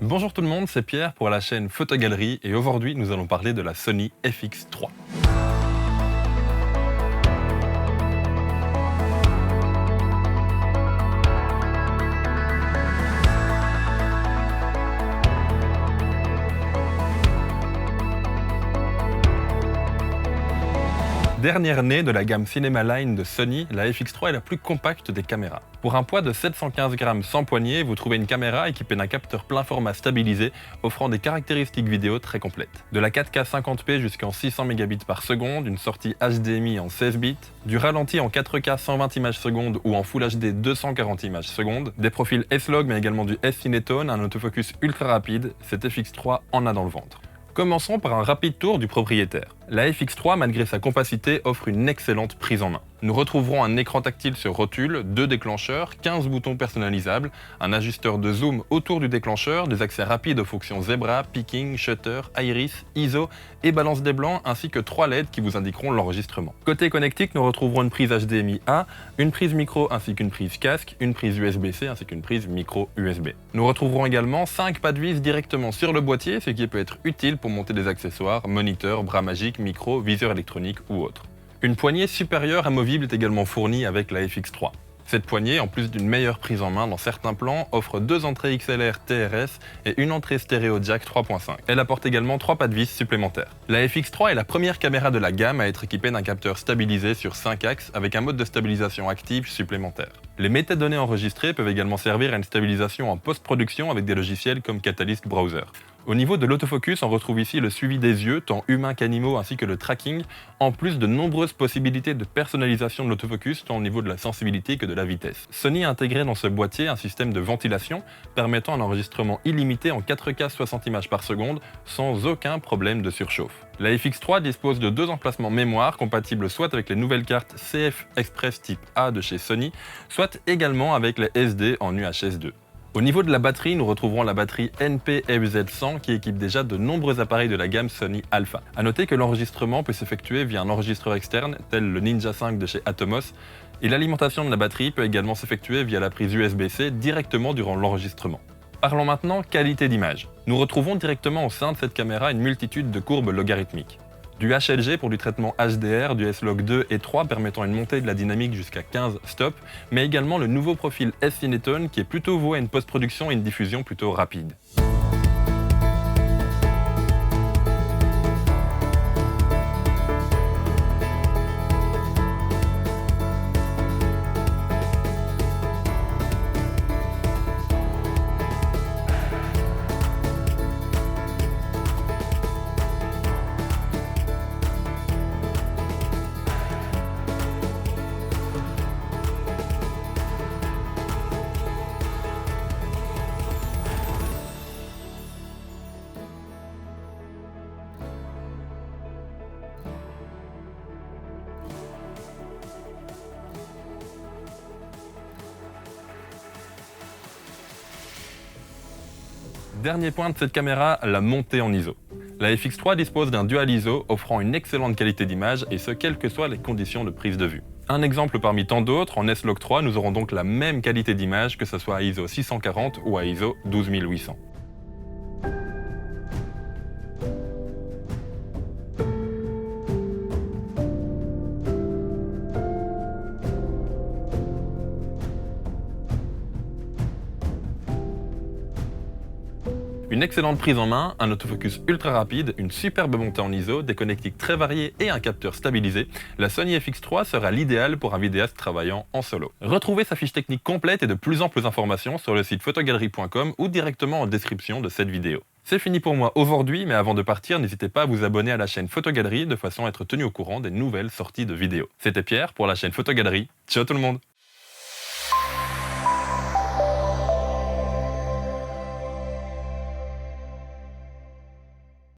Bonjour tout le monde, c'est Pierre pour la chaîne Photogalerie et aujourd'hui nous allons parler de la Sony FX3. Dernière née de la gamme Cinema Line de Sony, la FX3 est la plus compacte des caméras. Pour un poids de 715 grammes sans poignée, vous trouvez une caméra équipée d'un capteur plein format stabilisé, offrant des caractéristiques vidéo très complètes. De la 4K 50p jusqu'en 600 Mbps par seconde, une sortie HDMI en 16 bits, du ralenti en 4K 120 images secondes ou en Full HD 240 images secondes, des profils S-Log mais également du S-Cinetone, un autofocus ultra rapide, cette FX3 en a dans le ventre. Commençons par un rapide tour du propriétaire. La FX3, malgré sa compacité, offre une excellente prise en main. Nous retrouverons un écran tactile sur rotule, 2 déclencheurs, 15 boutons personnalisables, un ajusteur de zoom autour du déclencheur, des accès rapides aux fonctions zebra, picking, shutter, iris, ISO et balance des blancs, ainsi que 3 LED qui vous indiqueront l'enregistrement. Côté connectique, nous retrouverons une prise HDMI A, une prise micro ainsi qu'une prise casque, une prise USB-C ainsi qu'une prise micro USB. Nous retrouverons également 5 pas de vis directement sur le boîtier, ce qui peut être utile pour monter des accessoires, moniteur, bras magique, micro, viseur électronique ou autre. Une poignée supérieure amovible est également fournie avec la FX3. Cette poignée, en plus d'une meilleure prise en main dans certains plans, offre 2 entrées XLR TRS et une entrée stéréo jack 3.5. Elle apporte également 3 pas de vis supplémentaires. La FX3 est la première caméra de la gamme à être équipée d'un capteur stabilisé sur 5 axes avec un mode de stabilisation active supplémentaire. Les métadonnées enregistrées peuvent également servir à une stabilisation en post-production avec des logiciels comme Catalyst Browser. Au niveau de l'autofocus, on retrouve ici le suivi des yeux, tant humains qu'animaux, ainsi que le tracking, en plus de nombreuses possibilités de personnalisation de l'autofocus, tant au niveau de la sensibilité que de la vitesse. Sony a intégré dans ce boîtier un système de ventilation, permettant un enregistrement illimité en 4K 60 images par seconde, sans aucun problème de surchauffe. La FX3 dispose de 2 emplacements mémoire, compatibles soit avec les nouvelles cartes CF Express type A de chez Sony, soit également avec les SD en UHS 2. Au niveau de la batterie, nous retrouverons la batterie NP-FZ100 qui équipe déjà de nombreux appareils de la gamme Sony Alpha. A noter que l'enregistrement peut s'effectuer via un enregistreur externe tel le Ninja 5 de chez Atomos et l'alimentation de la batterie peut également s'effectuer via la prise USB-C directement durant l'enregistrement. Parlons maintenant qualité d'image. Nous retrouvons directement au sein de cette caméra une multitude de courbes logarithmiques. Du HLG pour du traitement HDR, du S-Log 2 et 3 permettant une montée de la dynamique jusqu'à 15 stops, mais également le nouveau profil S-Cinetone qui est plutôt voué à une post-production et une diffusion plutôt rapide. Dernier point de cette caméra, la montée en ISO. La FX3 dispose d'un dual ISO offrant une excellente qualité d'image et ce quelles que soient les conditions de prise de vue. Un exemple parmi tant d'autres, en S-Log 3 nous aurons donc la même qualité d'image que ce soit à ISO 640 ou à ISO 12800. Une excellente prise en main, un autofocus ultra rapide, une superbe montée en ISO, des connectiques très variées et un capteur stabilisé, la Sony FX3 sera l'idéal pour un vidéaste travaillant en solo. Retrouvez sa fiche technique complète et de plus amples informations sur le site photogalerie.com ou directement en description de cette vidéo. C'est fini pour moi aujourd'hui, mais avant de partir, n'hésitez pas à vous abonner à la chaîne Photogalerie de façon à être tenu au courant des nouvelles sorties de vidéos. C'était Pierre pour la chaîne Photogalerie. Ciao tout le monde!